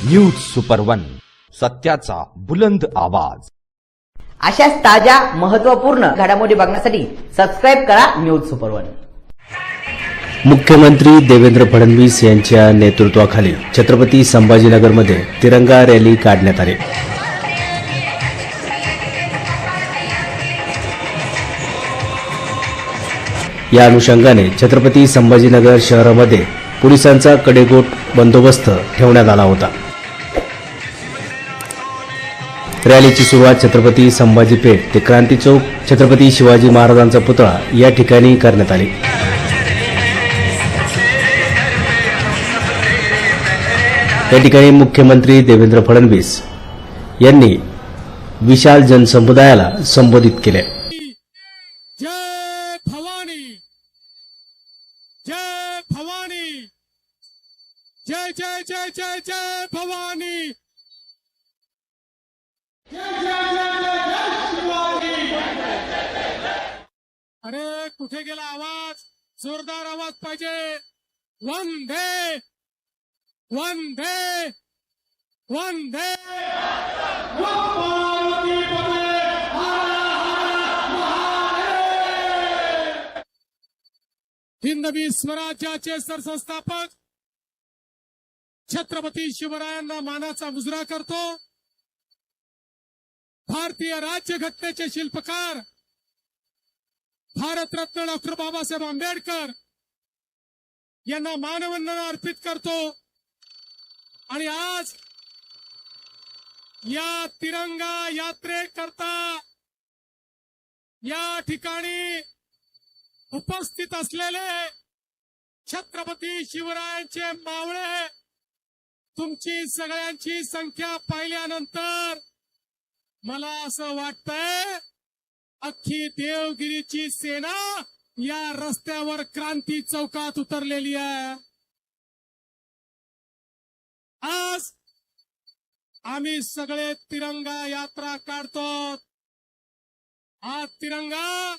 News super one, सत्याचा बुलंद आवाज। अशाच ताज्या महत्त्वपूर्ण घडामोडी बघण्यासाठी सबस्क्राइब करा न्यूज सुपर वन। मुख्यमंत्री देवेंद्र फडणवीस यांच्या नेतृत्वाखाली छत्रपती संभाजीनगरमध्ये तिरंगा रॅली काढण्यात आली। या अनुषंगाने छत्रपती संभाजीनगर शहरामध्ये पोलिसांचा कडेकोट बंदोबस्त ठेवण्यात आला होता। रॅलीची सुरुवात छत्रपती संभाजी पेठ ते क्रांती चौक छत्रपती शिवाजी महाराजांचा पुतळा या ठिकाणी करण्यात आली। या ठिकाणी मुख्यमंत्री देवेंद्र फडणवीस यांनी विशाल जनसमुदायाला संबोधित केले। जय भवानी, जय भवानी, जय जय जय जय जय भवानी, जय जय जय जय शिवाजी। अरे कुठे गेला आवाज? जोरदार आवाज पाहिजे। वंदे वंदे वंदे हिंदवी स्वराज्याचे सरसंस्थापक छत्रपती शिवरायांना मानाचा मुजरा करतो। भारतीय राज्यघटनेचे शिल्पकार भारतरत्न डॉक्टर बाबासाहेब आंबेडकर यांना मानवंदना अर्पित करतो। आणि आज या तिरंगा यात्रेकरता या ठिकाणी उपस्थित असलेले छत्रपती शिवरायांचे मावळे, तुमची सगळ्यांची संख्या पाहिल्यानंतर मला असं वाटतंय अख्खी देवगिरीची सेना या रस्त्यावर क्रांती चौकात उतरलेली आहे। आज आम्ही सगळे तिरंगा यात्रा काढतो। हा तिरंगा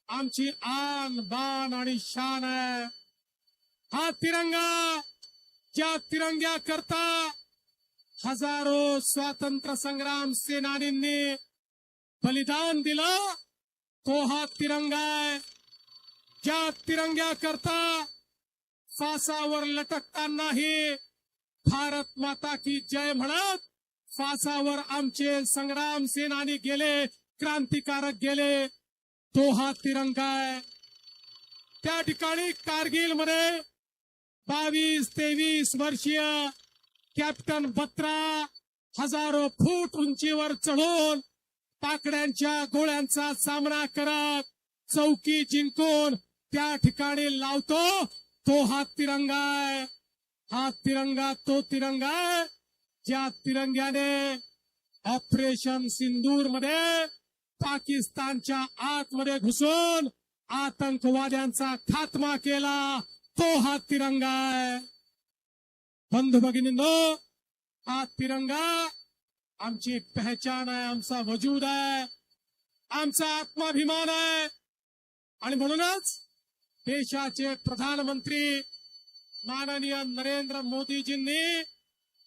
आमची आन बान आणि शान आहे। हा तिरंगा, ज्या तिरंग्या करता हजारो स्वातंत्र्य संग्राम सेनानींनी बलिदान दिलं, तो हा तिरंगा आहे। ज्या तिरंग्या करता फासावर लटकतानाही भारत माता की जय म्हणत फासावर आमचे संग्राम सेनानी गेले, क्रांतिकारक गेले, तो हा तिरंगा आहे। त्या ठिकाणी कारगिल मध्ये 22-23 वर्षीय कॅप्टन बत्रा हजारो फूट उंचीवर चढून पाकड्यांच्या गोळ्यांचा सामना करत चौकी जिंकून त्या ठिकाणी लावतो, तो हा तिरंगा आहे। हा तिरंगा तो तिरंगा आहे ज्या तिरंग्याने ऑपरेशन सिंदूर मध्ये पाकिस्तानच्या आतमध्ये घुसून आतंकवाद्यांचा खात्मा केला, तो हा तिरंगा आहे। बंधू भगिनींनो, हा तिरंगा आमची पहचान आहे, आमचा वजूद आहे, आमचा आत्माभिमान आहे। आणि म्हणूनच देशाचे प्रधानमंत्री माननीय नरेंद्र मोदीजींनी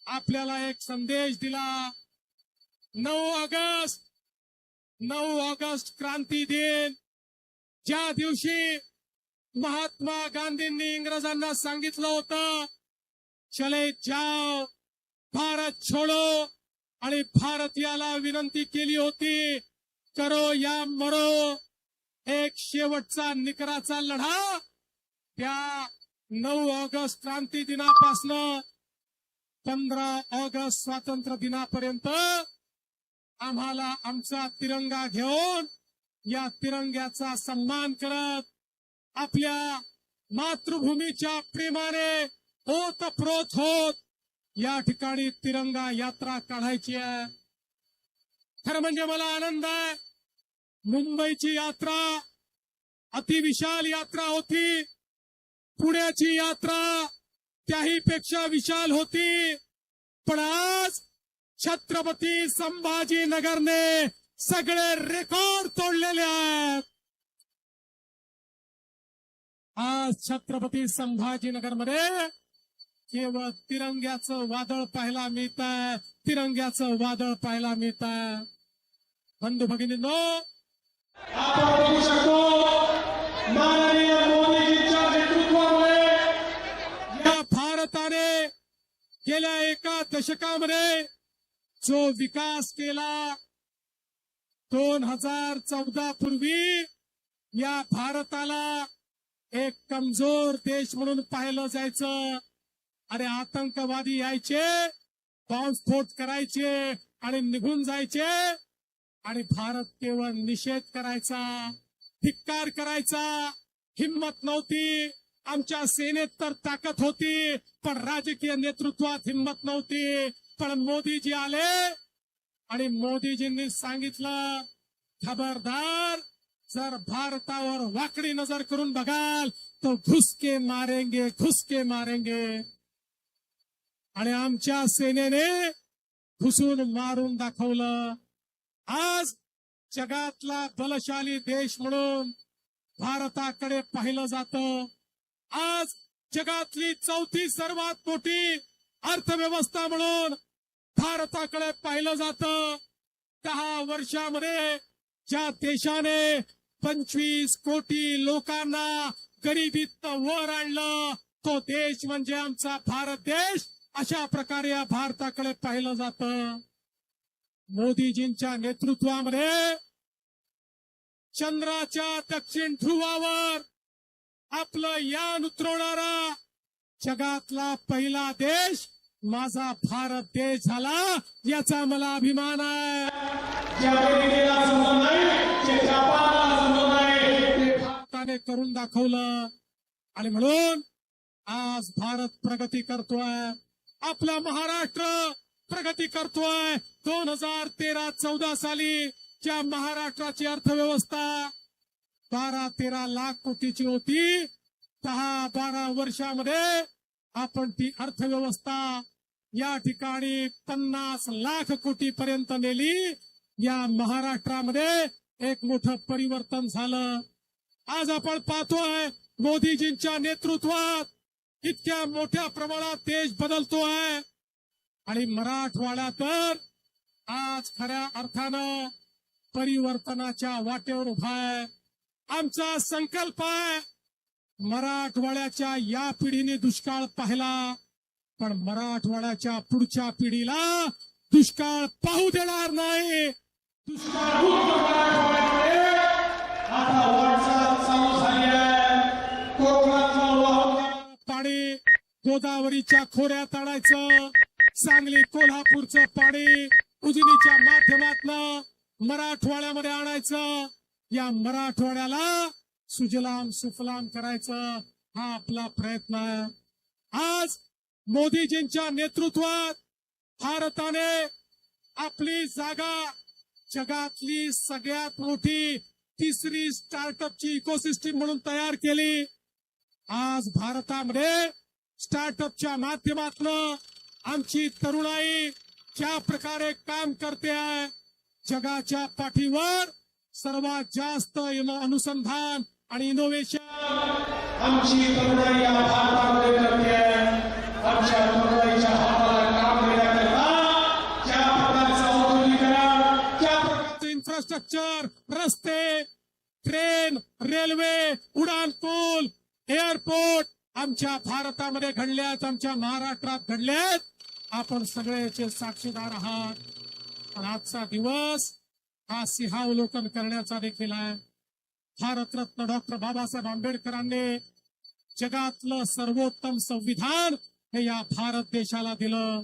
आपल्याला एक संदेश दिला। 9 ऑगस्ट क्रांती दिन, ज्या दिवशी महात्मा गांधींनी इंग्रजांना सांगितलं होतं चले जाओ भारत छोडो, आणि भारतीयाला विनंती केली होती करो या मरो, एक शेवटचा निकराचा लढा। त्या 9 ऑगस्ट क्रांती दिनापासनं 15 ऑगस्ट स्वातंत्र्य दिनापर्यंत आम्हाला आमचा तिरंगा घेऊन या तिरंग्याचा सन्मान करत आपल्या मातृभूमीच्या प्रेमाने ओतप्रोत होत या ठिकाणी तिरंगा यात्रा काढायची आहे। खरं म्हणजे मला आनंद आहे, मुंबईची यात्रा अतिविशाल यात्रा होती, पुण्याची यात्रा त्याही पेक्षा विशाल होती, पण आज छत्रपती संभाजीनगरने सगळे रेकॉर्ड तोडलेले आहेत। आज छत्रपती संभाजीनगरमध्ये केवळ तिरंग्याचं वादळ पाहायला मिळत आहे, तिरंग्याचं वादळ पाहायला मिळत आहे. बंधू भगिनींनो, आपण बघू शकतो माननीय मोदीजींच्या नेतृत्वामुळे या भारताने गेल्या एका दशकामध्ये जो विकास केला, 2014 पूर्वी या भारताला एक कमजोर देश म्हणून पाहिलं जायचं. अरे आतंकवादी यायचे, बॉम्बस्फोट करायचे आणि निघून जायचे, आणि भारत केवळ निषेध करायचा, धिक्कार करायचा. हिम्मत नव्हती. आमच्या सेनेत तर ताकद होती, पण राजकीय नेतृत्वात हिम्मत नव्हती. पण मोदीजी आले आणि मोदीजींनी सांगितलं, खबरदार, जर भारतावर वाकडी नजर करून बघाल तो घुसके मारेंगे, घुसके मारेंगे. आणि आमच्या सेनेने घुसून मारून दाखवलं. आज जगातला बलशाली देश म्हणून भारताकडे पाहिलं जातं. आज जगातली चौथी सर्वात मोठी अर्थव्यवस्था म्हणून भारताकडे पाहिलं जातं. 10 वर्षामध्ये ज्या देशाने 25 कोटी लोकांना गरिबीत वर आणलं, तो देश म्हणजे आमचा भारत देश. अशा प्रकारे या भारताकडे पाहिलं जातं. मोदीजींच्या नेतृत्वामध्ये चंद्राच्या दक्षिण ध्रुवावर आपलं यान उतरवणारा जगातला पहिला देश माझा भारत देश झाला, याचा मला अभिमान आहे. भारताने करून दाखवलं, आणि म्हणून आज भारत प्रगती करतोय. आपला महाराष्ट्र प्रगती करतोय. 2013-14 साली ज्या महाराष्ट्राची अर्थव्यवस्था 12-13 लाख कोटीची होती, 10-12 वर्षामध्ये आपण ती अर्थव्यवस्था या ठिकाणी 50 लाख कोटी पर्यंत नेली. या महाराष्ट्रामध्ये एक मोठं परिवर्तन झालं. आज आपण पाहतोय मोदीजींच्या नेतृत्वात इतक्या मोठ्या प्रमाणात देश बदलतोय. आणि मराठवाडा तर आज खऱ्या अर्थानं परिवर्तनाच्या वाटेवर उभा आहे. आमचा संकल्प आहे, मराठवाड्याच्या या पिढीने दुष्काळ पाहिला, पण मराठवाड्याच्या पुढच्या पिढीला दुष्काळ पाहू देणार नाही. दुष्काळ आता वाटचाल चालू झाली आहे. कोकणातलं वाहून पाणी गोदावरीच्या खोऱ्यात आणायचं, सांगली कोल्हापूरचं पाणी उजनीच्या माध्यमातनं मराठवाड्यामध्ये आणायचं. या मराठवाड्याला सुजलाम सुफलाम करायचं, हा आपला प्रयत्न आहे. आज मोदीजींच्या नेतृत्वात भारताने आपली जागा जगातली सगळ्यात मोठी तिसरी स्टार्टअपची इकोसिस्टीम म्हणून तयार केली. आज भारतामध्ये स्टार्टअपच्या माध्यमातून आमची तरुणाई ज्या प्रकारे काम करते आहे, जगाच्या पाठीवर सर्वात जास्त अनुसंधान आणि इनोव्हेशन आमची तरुणाई या भारतामध्ये करते आहे. आमच्या तरुणाईच्या हाताला काम देण्याकरता ज्या प्रकारचं औद्योगिकरण, ज्या प्रकारचं इन्फ्रास्ट्रक्चर, रस्ते, ट्रेन, रेल्वे, उड्डाणपूल, एअरपोर्ट आमच्या भारतामध्ये घडल्यात, आमच्या महाराष्ट्रात घडल्यात. आपण सगळ्याचे साक्षीदार आहात. पण आजचा दिवस हा सिंहावलोकन करण्याचा देखील आहे. भारतरत्न डॉक्टर बाबासाहेब आंबेडकरांनी जगातलं सर्वोत्तम संविधान हे या भारत देशाला दिलं.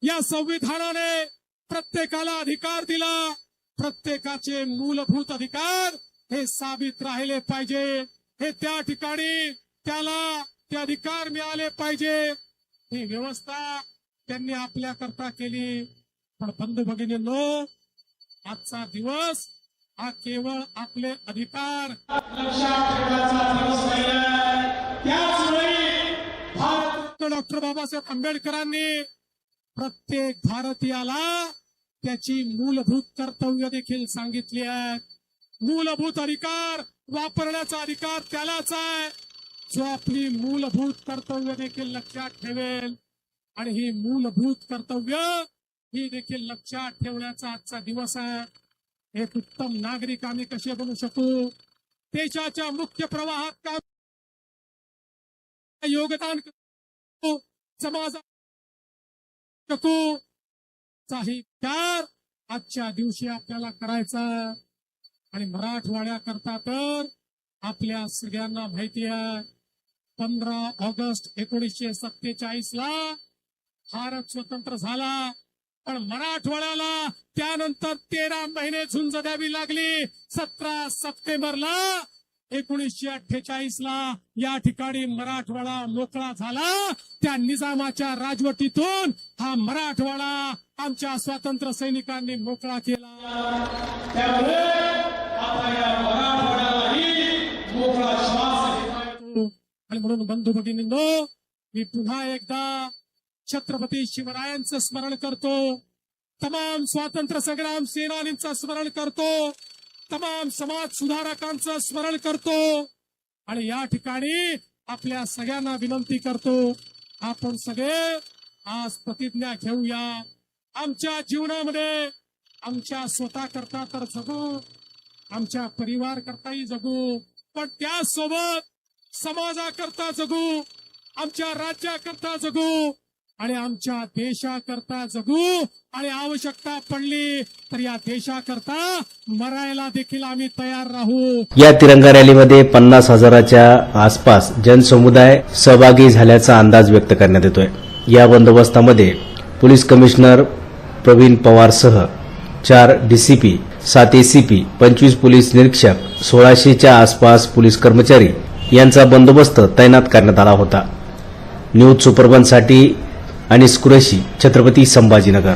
या संविधानाने प्रत्येकाला अधिकार दिला. प्रत्येकाचे मूलभूत अधिकार हे साबित राहिले पाहिजे. हे त्या ठिकाणी त्याला ते अधिकार मिळाले पाहिजे. ही व्यवस्था त्यांनी आपल्या करता केली. पण बंधू भगिनींनो, आजचा दिवस हा केवळ आपले अधिकार लक्षात ठेवण्याचा दिवस आहे. त्याचवेळी भारत डॉक्टर बाबासाहेब आंबेडकरांनी प्रत्येक भारतीयाला त्याची मूलभूत कर्तव्य देखील सांगितली आहेत. मूलभूत अधिकार वापरण्याचा अधिकार त्यालाच आहे जो आपली मूलभूत कर्तव्य देखील लक्षात ठेवेल. आणि ही मूलभूत कर्तव्य ही देखील लक्षात ठेवण्याचा आजचा दिवस आहे. एक उत्तम नागरिक आम्ही कसे बनू शकू, देशाच्या मुख्य प्रवाहात काम योगदान करू, समाजात शकू चाही विचार आजच्या दिवशी आपल्याला करायचा. आणि मराठवाड्याकरता तर आपल्या सगळ्यांना माहिती आहे 15 ऑगस्ट 1947 ला भारत स्वतंत्र झाला, पण मराठवाड्याला त्यानंतर 13 महिने झुंज द्यावी लागली. 17 सप्टेंबरला 1948 ला या ठिकाणी मराठवाडा मोकळा झाला. त्या निजामाच्या राजवटीतून हा मराठवाडा आमच्या स्वातंत्र्य सैनिकांनी मोकळा केला. त्यामुळे आता या मराठवाड्यालाही मोकळा श्वास घेता येतो. आणि म्हणून बंधू भगिनींनो, मी पुन्हा एकदा छत्रपती शिवरायांचं स्मरण करतो, तमाम स्वातंत्र्य संग्राम सेनानींचं स्मरण करतो, तमाम समाज सुधारकांचं स्मरण करतो. आणि या ठिकाणी आपल्या सगळ्यांना विनंती करतो, आपण सगळे आज प्रतिज्ञा घेऊया. आमच्या जीवनामध्ये आमच्या स्वतः करता तर जगू, आमच्या परिवार करताही जगू, पण त्यासोबत समाजाकरता जगू, आमच्या राज्याकरता जगू आणि आमच्या देशाकरता जगू. आणि आवश्यकता पडली तर या देशाकरता मरायला देखील आम्ही तयार राहू. या तिरंगा रॅलीमध्ये 50,000च्या आसपास जनसमुदाय सहभागी झाल्याचा अंदाज व्यक्त करण्यात येतोय. या बंदोबस्तामध्ये पोलीस कमिशनर प्रवीण पवारसह 4 डीसीपी, 7 एसीपी, 25 पोलीस निरीक्षक, 1600च्या आसपास पोलीस कर्मचारी यांचा बंदोबस्त तैनात करण्यात आला होता. न्यूज सुपरबनसाठी अनिस कुरेशी, छत्रपती संभाजीनगर.